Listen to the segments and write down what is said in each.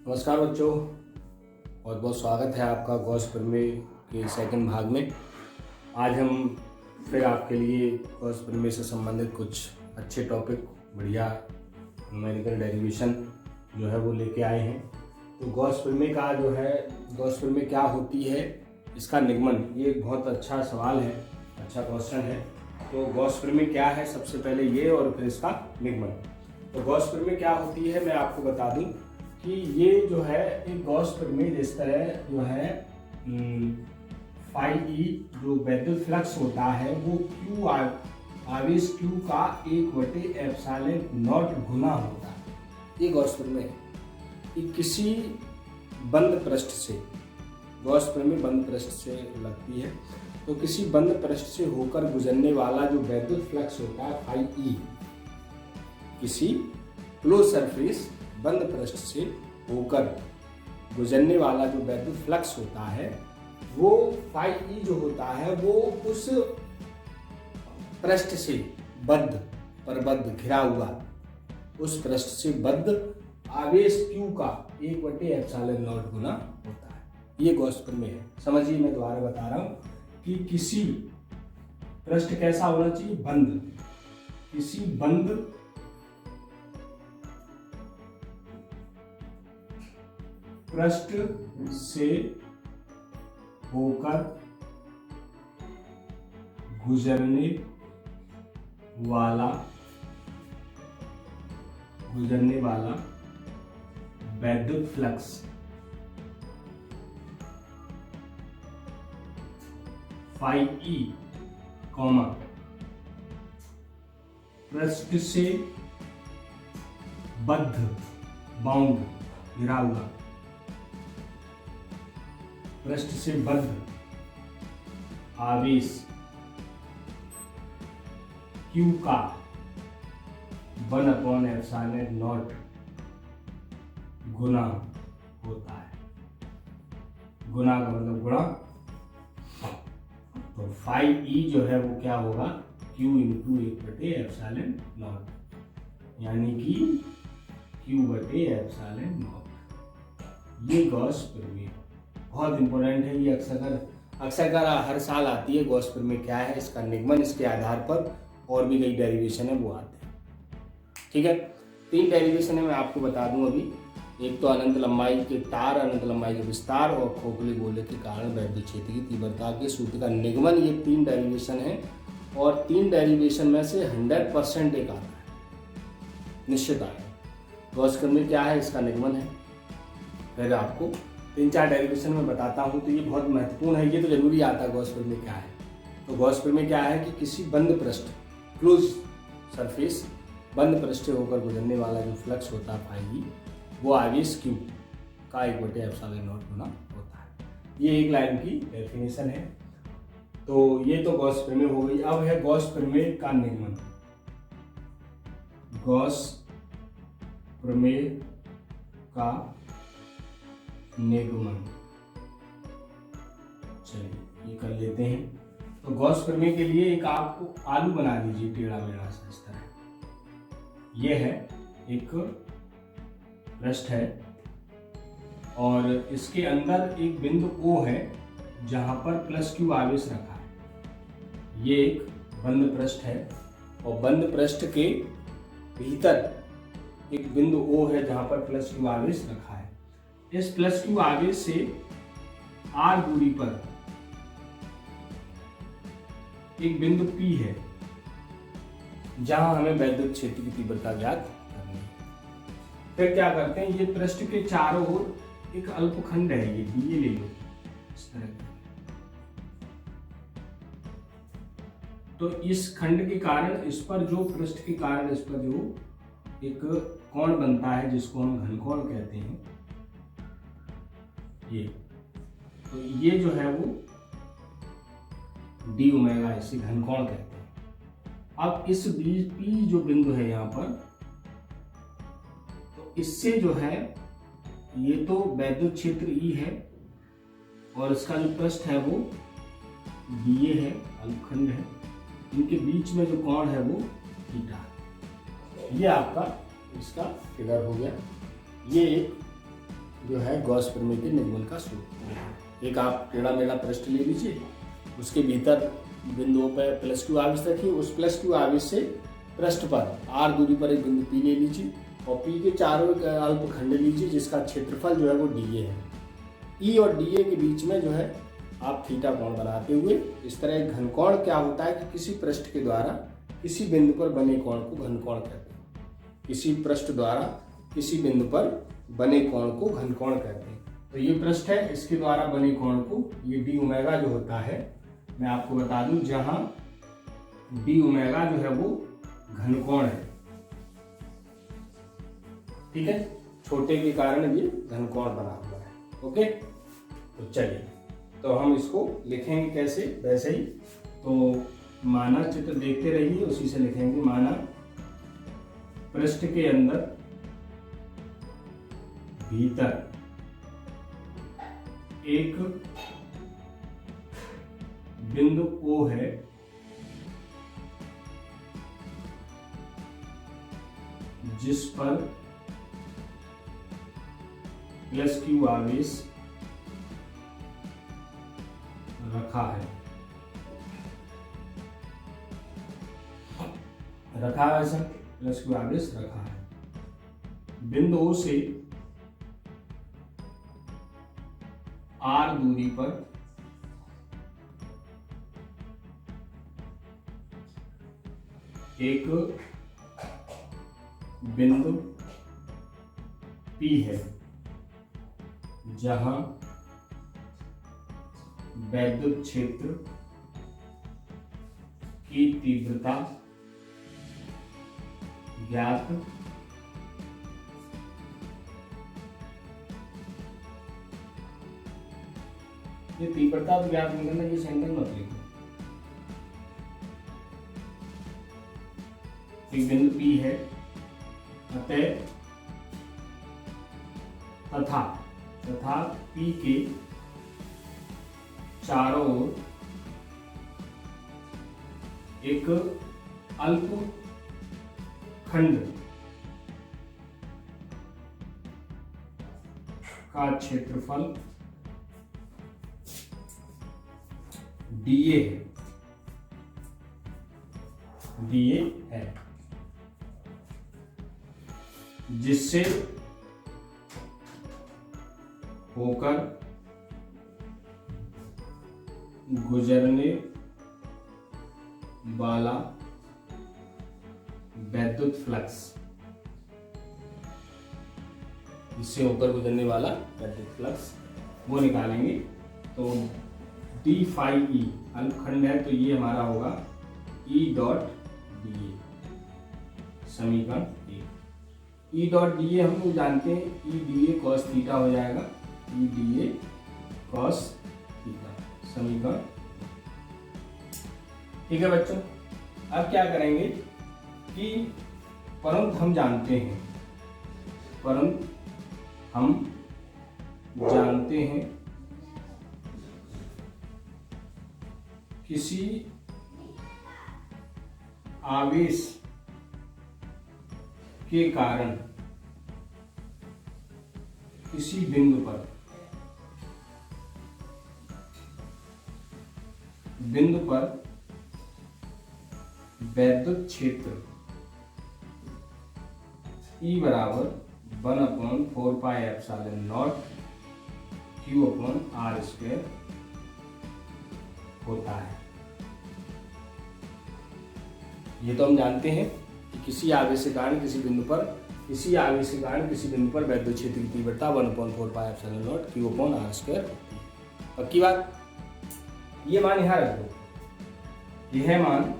नमस्कार बच्चों, बहुत बहुत स्वागत है आपका गॉस प्रमेय के सेकंड भाग में। आज हम फिर आपके लिए गॉस प्रमेय से संबंधित कुछ अच्छे टॉपिक, बढ़िया न्यूमेरिकल डेरिवेशन जो है वो लेके आए हैं। तो गॉस प्रमेय का जो है, गॉस प्रमेय क्या होती है, इसका निगमन, ये एक बहुत अच्छा सवाल है, अच्छा क्वेश्चन है। तो गॉस प्रमेय क्या है, सबसे पहले ये और फिर इसका निगमन। तो गॉस प्रमेय क्या होती है मैं आपको बता दूं कि ये जो है एक गॉस प्रमेय जिस तरह जो है फाई ई जो वैद्युत फ्लक्स होता है वो क्यू आवेश क्यू का 1/ε0 गुना होता है। ये गॉस प्रमेय कि किसी बंद पृष्ठ से, गॉस प्रमेय बंद पृष्ठ से लगती है, तो किसी बंद पृष्ठ से होकर गुजरने वाला जो वैद्युत फ्लक्स होता है फाई ई, किसी क्लोज सरफेस बंद पृष्ठ से होकर गुजरने वाला जो वैद्युत फ्लक्स होता है वो फाई ई जो होता है वो उस पृष्ठ से बद्ध घिरा हुआ उस पृष्ठ से बद्ध आवेश Q का 1/ε0 गुना होता है। ये गॉस प्रमेय है। समझिए, मैं दोबारा बता रहा हूं कि किसी पृष्ठ कैसा होना चाहिए, बंद, किसी बंद पृष्ठ से होकर गुजरने वाला वैद्युत फ्लक्स फाई ई कॉमा पृष्ठ से बाउंड घिरा हुआ, पृष्ठ से बद्ध आवेश Q का 1/ε0 गुना होता है। गुना का मतलब गुणा, तो फाई ई जो है वो क्या होगा, Q × 1/ε0, यानी कि Q/ε0। ये गॉस प्रमेय बहुत इंपॉर्टेंट है। ये अक्सर हर साल आती है। गॉस प्रमेय क्या है, इसका निगमन, इसके आधार पर और भी कई डेरिवेशन है वो आते हैं। ठीक है, 3 डेरिवेशन है, मैं आपको बता दूं अभी। एक तो अनंत लंबाई के तार, अनंत लंबाई के विस्तार और खोखले गोले के कारण वैद्युत क्षेत्र की तीव्रता के सूत्र का निगमन, ये 3 डेरिवेशन है। और 3 डेरिवेशन में से 100% एक आता है, निश्चित आएगा। गॉस प्रमेय क्या है, इसका निगमन है। फिर आपको 3-4 डेरिवेशन में बताता हूँ, तो ये बहुत महत्वपूर्ण है, ये तो जरूरी आता है। गॉस प्रमेय क्या है, तो गॉस प्रमेय क्या है कि किसी बंद पृष्ठ, क्लोज सरफेस, बंद पृष्ठ से होकर गुजरने वाला जो फ्लक्स होता है फाई, वो आवेश Q का 1/ε0 गुना होता है। ये एक लाइन की डेफिनेशन है। तो ये तो गॉस प्रमेय हो गई। अब है गॉस प्रमेय का निगमन। गॉस प्रमेय का निगमन, चलिए ये कर लेते हैं। तो गॉस प्रमेय के लिए एक आपको आलू बना दीजिए टेढ़ा मेढ़ा सा, इस तरह। ये है एक पृष्ठ है और इसके अंदर एक बिंदु O है जहां पर +Q आवेश रखा है। ये एक बंद पृष्ठ है और बंद पृष्ठ के भीतर एक बिंदु O है जहां पर +Q आवेश रखा है। इस +Q आवेश से R दूरी पर एक बिंदु P है जहां हमें वैद्युत क्षेत्र की तीव्रता ज्ञात करनी है। फिर क्या करते हैं, ये पृष्ठ के चारों ओर एक अल्पखंड है, ये D ले लो इस तरह का। तो इस खंड के कारण, इस पर जो पृष्ठ के कारण इस पर जो एक कोण बनता है जिसको हम घनकोण कहते हैं, ये, तो ये जो है वो d⍵, इसे घनकोण कहते हैं। अब इस P जो बिंदु है यहाँ पर, तो इससे जो है, ये तो वैद्युत क्षेत्र E है और इसका जो पृष्ठ है वो dA है, अल्पखंड है। इनके बीच में जो कोण है वो थीटा। ये आपका इसका फिगर हो गया। ये एक जो है गॉस प्रमेय के निगमन का सूत्र। एक आप टेढ़ा मेढ़ा पृष्ठ ले लीजिए, उसके भीतर बिंदुओं पर प्लस क्यू आवेश रखिए, उस प्लस क्यू आवेश से पृष्ठ पर आर दूरी पर एक बिंदु पी ले लीजिए और पी के चारों एक अल्पखंड लीजिए जिसका क्षेत्रफल जो है वो डी ए है। ई और डी ए के बीच में जो है आप थीटा कोण बनाते हुए इस तरह एक घनकोण क्या होता है कि किसी पृष्ठ के द्वारा किसी बिंदु पर बने कोण को घनकोण कहते हैं। किसी पृष्ठ द्वारा किसी बिंदु पर बने कोण को घनकोण कहते हैं। तो ये पृष्ठ है, इसके द्वारा बने कोण को ये डी ओमेगा जो होता है, मैं आपको बता दूं, जहां डी ओमेगा जो है वो घनकोण है, ठीक है, छोटे के कारण ये घनकोण बना हुआ है। ओके, तो चलिए, तो हम इसको लिखेंगे कैसे, वैसे ही तो माना चित्र देखते रहिए, उसी से लिखेंगे। माना पृष्ठ के अंदर भीतर एक बिंदु O है जिस पर प्लस क्यू आवेश रखा है, सर प्लस क्यू आवेश रखा है। बिंदु O से R दूरी पर एक बिंदु P है जहां वैद्युत क्षेत्र की तीव्रता ज्ञात ये तीव्रता तो ज्ञात नहीं करना, ये सेंटेंस मत लिखो। एक बिंदु P है, अतः तथा P के चारों ओर एक अल्प खंड का क्षेत्रफल डीए है, जिससे होकर गुजरने वाला वैद्युत फ्लक्स, इससे होकर गुजरने वाला वैद्युत फ्लक्स वो निकालेंगे। तो डी फाई ई अल्पखंड है, तो ये हमारा होगा ई डॉट डी ए, समीकरण 1। ई डॉट डी ए हम लोग जानते हैं, E D A cos theta हो जाएगा, E D A cos theta, समीकरण। ठीक है बच्चों, अब क्या करेंगे कि परंतु हम जानते हैं किसी आवेश के कारण किसी बिंदु पर वैद्युत क्षेत्र E बराबर 1/4πε0 Q/r² होता है। ये तो हम जानते हैं कि किसी आवेश के कारण किसी बिंदु पर वैद्युत क्षेत्र की तीव्रता 1/4πε0 Q/r² होती है। पक्की बात, ये मान यहां रख दो, यह मान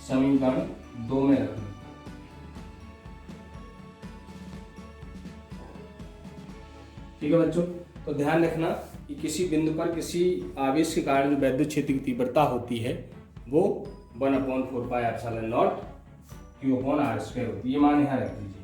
समीकरण 2 में रख दो। ठीक है बच्चों, तो ध्यान रखना कि किसी बिंदु पर किसी आवेश के कारण जो वैद्युत क्षेत्र की तीव्रता होती है वो 1/4πε0 Q/r² होती है। ये मान यहाँ रख दीजिए।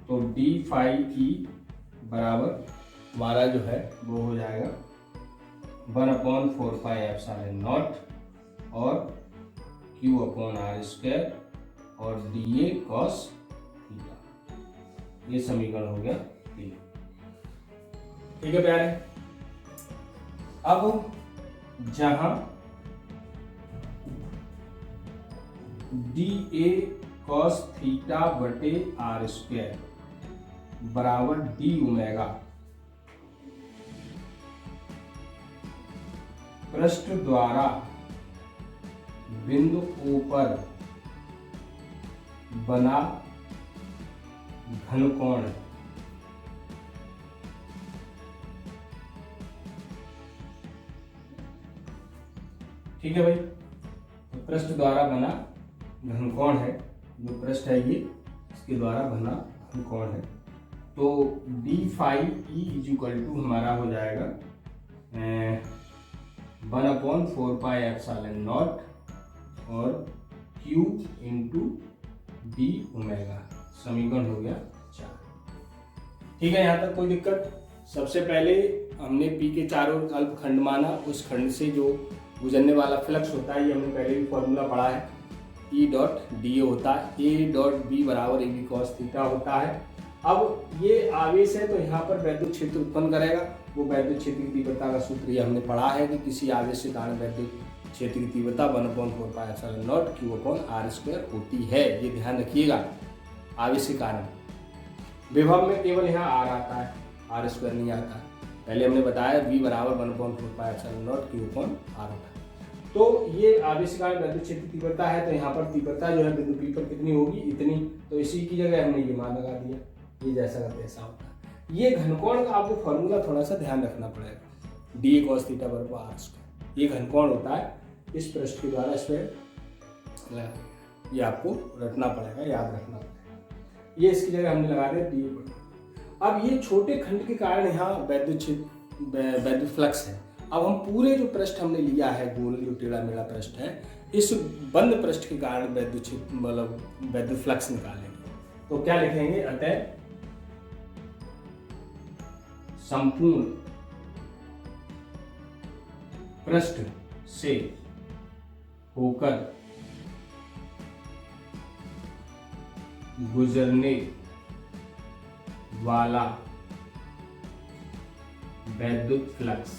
तो डी फाई ई बराबर हमारा जो है वो हो जाएगा 1/4πε0 और Q/r² और डी ए कॉस थीटा। ये समीकरण हो गया 3। ठीक है प्यारे, अब जहां DA cos थीटा बटे आर स्क्वायर बराबर डी ओमेगा पृष्ठ द्वारा बिंदु O पर बना घनकोण है। ठीक है भाई, तो पृष्ठ द्वारा बना घनकोण है, जो पृष्ठ है ये इसके द्वारा बना घनकोण है। तो D phi E is equal to हमारा हो जाएगा 1/4πε0 और Q इंटू डी ओमेगा, समीकरण हो गया 4। ठीक है, यहाँ तक कोई दिक्कत? सबसे पहले हमने P के चारों अल्पखंड माना, उस खंड से जो गुजरने वाला फ्लक्स होता है, ये हमने पहले भी फॉर्मूला पढ़ा है, E डॉट डी होता है, A डॉट बी बराबर AB cos थीटा होता है। अब ये आवेश है तो यहाँ पर वैद्युत क्षेत्र उत्पन्न करेगा, वो वैद्युत क्षेत्र की तीव्रता का सूत्र ये हमने पढ़ा है कि किसी आवेश के कारण वैद्युत क्षेत्र की तीव्रता 1/4πε0 Q/r² होती है। ये ध्यान रखिएगा, आवेश के कारण। विभव में केवल यहाँ R आता है, R² नहीं आता। पहले हमने बताया V बराबर 1/4πε0 Q/r होता है। तो ये आवेश के कारण वैद्युत क्षेत्र की तीव्रता है, तो यहाँ पर तीव्रता जो है बिंदु P पर कितनी होगी, इतनी। तो इसी की जगह हमने ये मान लगा दिया, ये जैसा का तैसा होता है। ये घनकोण का आपको फॉर्मूला थोड़ा सा ध्यान रखना पड़ेगा, DA cos थीटा बराबर R²। ये घनकोण होता है, इस पृष्ठ के द्वारा इस पर ये आपको रखना पड़ेगा, याद रखना पड़ेगा। ये इसकी जगह हमने लगा दिया DA। अब ये छोटे खंड के कारण यहाँ वैद्युत फ्लक्स है। अब हम पूरे जो पृष्ठ हमने लिया है, गोल जो टेढ़ा मेढ़ा पृष्ठ है, इस बंद पृष्ठ के कारण वैद्युत फ्लक्स निकालेंगे। तो क्या लिखेंगे? अतः संपूर्ण पृष्ठ से होकर गुजरने वाला वैद्युत फ्लक्स,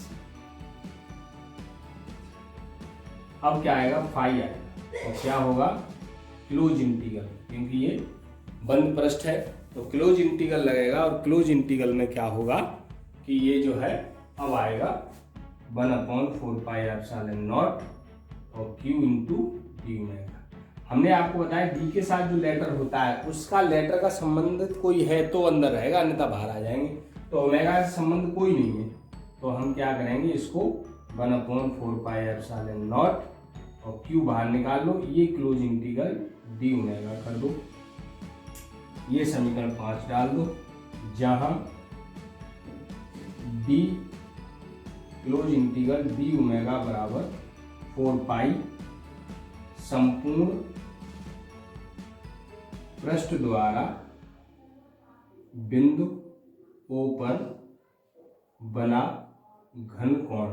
अब क्या आएगा? फाई आएगा। और क्या होगा? क्लोज इंटीग्रल, क्योंकि ये बंद पृष्ठ है तो क्लोज इंटीग्रल लगेगा। और क्लोज इंटीग्रल में क्या होगा कि ये जो है अब आएगा 1/4πε0 और Q इंटू डी ओमेगा। हमने आपको बताया डी के साथ जो लेटर होता है उसका लेटर का संबंध कोई है तो अंदर रहेगा, अन्यथा बाहर आ जाएंगे। तो ओमेगा से संबंध कोई नहीं है, तो हम क्या करेंगे? इसको 1/4πε0 और Q बाहर निकाल लो, ये क्लोज इंटीग्रल डी ओमेगा कर दो। ये समीकरण 5 डाल दो, जहां D close integral D omega बराबर 4π संपूर्ण पृष्ठ द्वारा बिंदु O पर बना घनकोण